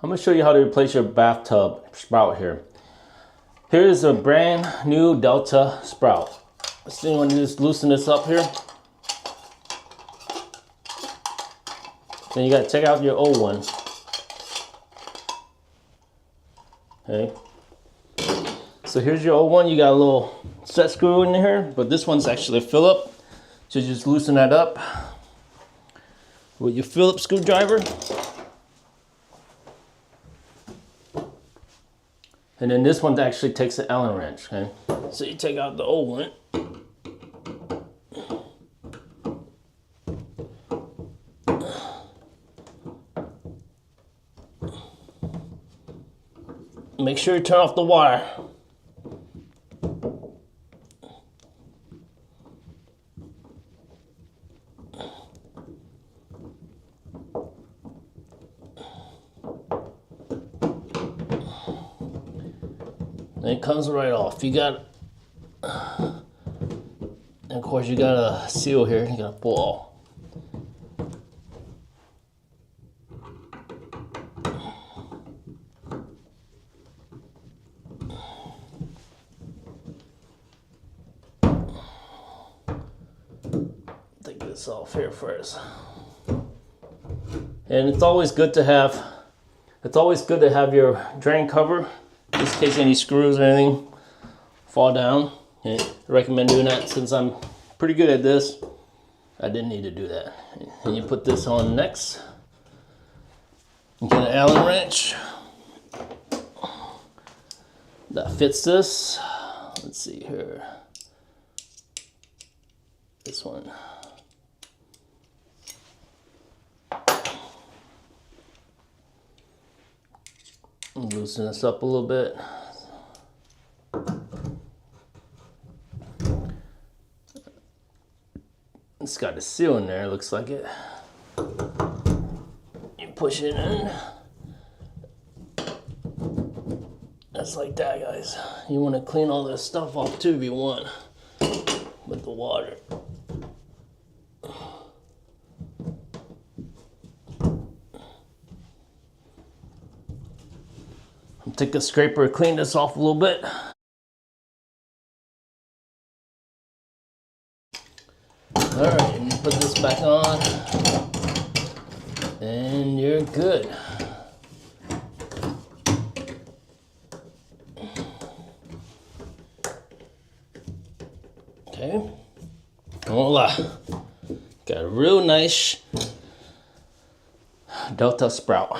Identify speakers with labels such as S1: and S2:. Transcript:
S1: I'm going to show you how to replace your bathtub spout here. Here's a brand new Delta Spout. So you want to just loosen this up here. Then you got to check out your old one. Okay. So here's your old one. You got a little set screw in here, but this one's actually a Phillips. So you just loosen that up with your Phillips screwdriver. And then this one actually takes an Allen wrench, okay? So you take out the old one. Make sure you turn off the wire. And it comes right off. You got, and of course you got a seal here. You got to pull off. Take this off here first. And it's always good to have your drain cover, just in case any screws or anything fall down. Okay. I recommend doing that since I'm pretty good at this. I didn't need to do that. And you put this on next. You get an Allen wrench that fits this. Let's see here. This one. Loosen this up a little bit. It's got a seal in there, looks like it. You push it in. That's like that, guys. You want to clean all this stuff off too if you want with the water. Take a scraper, clean this off a little bit. All right, and you put this back on, and you're good. Okay, voila. Got a real nice Delta Spout.